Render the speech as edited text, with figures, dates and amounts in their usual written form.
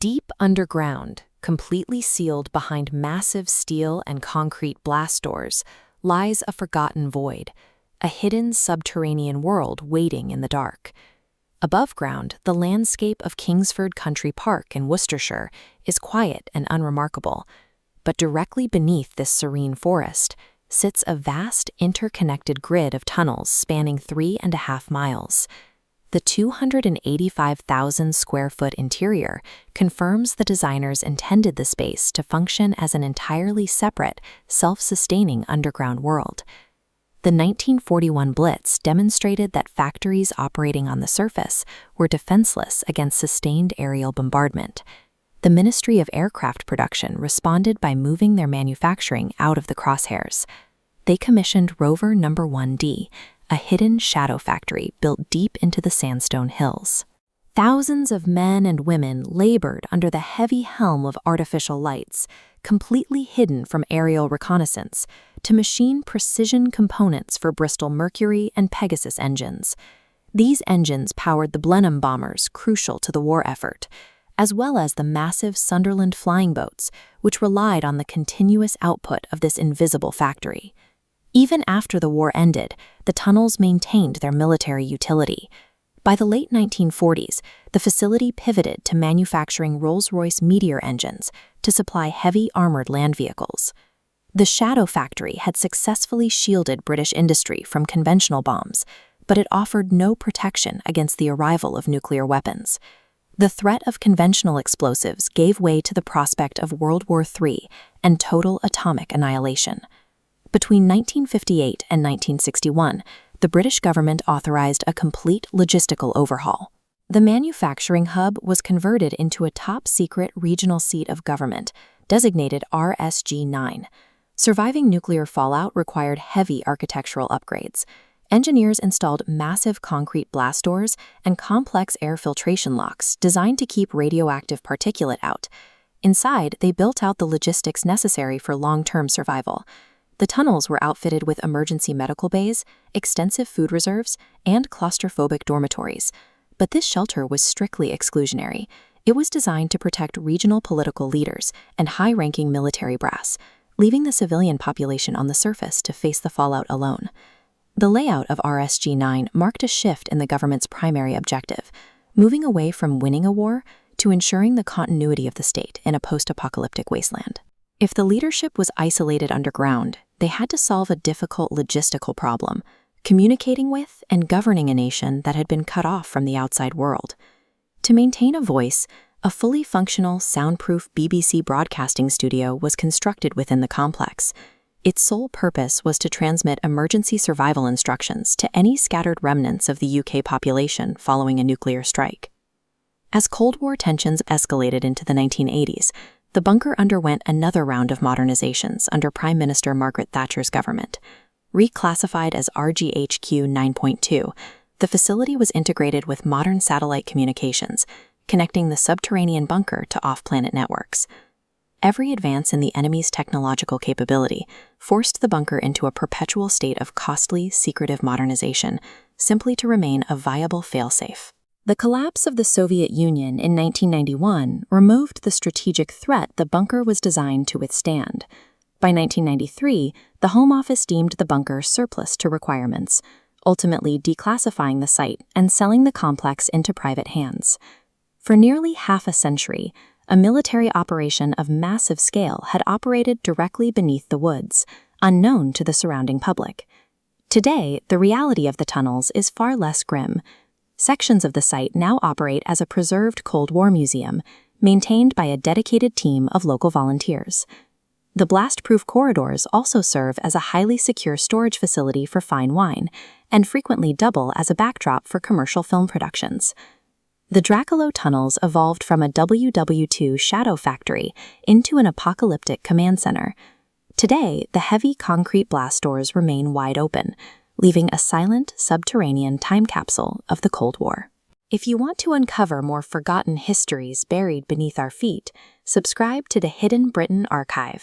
Deep underground, completely sealed behind massive steel and concrete blast doors, lies a forgotten void, a hidden subterranean world waiting in the dark. Above ground, the landscape of Kingsford Country Park in Worcestershire is quiet and unremarkable, but directly beneath this serene forest sits a vast interconnected grid of tunnels spanning 3.5 miles. The 285,000 square foot interior confirms the designers intended the space to function as an entirely separate, self-sustaining underground world. The 1941 Blitz demonstrated that factories operating on the surface were defenseless against sustained aerial bombardment. The Ministry of Aircraft Production responded by moving their manufacturing out of the crosshairs. They commissioned Rover No. 1D, a hidden shadow factory built deep into the sandstone hills. Thousands of men and women labored under the heavy helm of artificial lights, completely hidden from aerial reconnaissance, to machine precision components for Bristol Mercury and Pegasus engines. These engines powered the Blenheim bombers crucial to the war effort, as well as the massive Sunderland flying boats, which relied on the continuous output of this invisible factory. Even after the war ended, the tunnels maintained their military utility. By the late 1940s, the facility pivoted to manufacturing Rolls-Royce Meteor engines to supply heavy armored land vehicles. The Shadow Factory had successfully shielded British industry from conventional bombs, but it offered no protection against the arrival of nuclear weapons. The threat of conventional explosives gave way to the prospect of World War III and total atomic annihilation. Between 1958 and 1961, the British government authorized a complete logistical overhaul. The manufacturing hub was converted into a top-secret regional seat of government, designated R.S.G. 9. Surviving nuclear fallout required heavy architectural upgrades. Engineers installed massive concrete blast doors and complex air filtration locks designed to keep radioactive particulate out. Inside, they built out the logistics necessary for long-term survival. The tunnels were outfitted with emergency medical bays, extensive food reserves, and claustrophobic dormitories. But this shelter was strictly exclusionary. It was designed to protect regional political leaders and high-ranking military brass, leaving the civilian population on the surface to face the fallout alone. The layout of R.S.G. 9 marked a shift in the government's primary objective, moving away from winning a war to ensuring the continuity of the state in a post-apocalyptic wasteland. If the leadership was isolated underground, they had to solve a difficult logistical problem, communicating with and governing a nation that had been cut off from the outside world. To maintain a voice, a fully functional, soundproof BBC broadcasting studio was constructed within the complex. Its sole purpose was to transmit emergency survival instructions to any scattered remnants of the UK population following a nuclear strike. As Cold War tensions escalated into the 1980s, the bunker underwent another round of modernizations under Prime Minister Margaret Thatcher's government. Reclassified as RGHQ 9.2, the facility was integrated with modern satellite communications, connecting the subterranean bunker to off-planet networks. Every advance in the enemy's technological capability forced the bunker into a perpetual state of costly, secretive modernization, simply to remain a viable failsafe. The collapse of the Soviet Union in 1991 removed the strategic threat the bunker was designed to withstand. By 1993, the Home Office deemed the bunker surplus to requirements, ultimately declassifying the site and selling the complex into private hands. For nearly half a century, a military operation of massive scale had operated directly beneath the woods, unknown to the surrounding public. Today, the reality of the tunnels is far less grim. Sections of the site now operate as a preserved Cold War museum, maintained by a dedicated team of local volunteers. The blast-proof corridors also serve as a highly secure storage facility for fine wine, and frequently double as a backdrop for commercial film productions. The Drakelow Tunnels evolved from a WW2 shadow factory into an apocalyptic command center. Today, the heavy concrete blast doors remain wide open, leaving a silent, subterranean time capsule of the Cold War. If you want to uncover more forgotten histories buried beneath our feet, subscribe to the Hidden Britain Archive.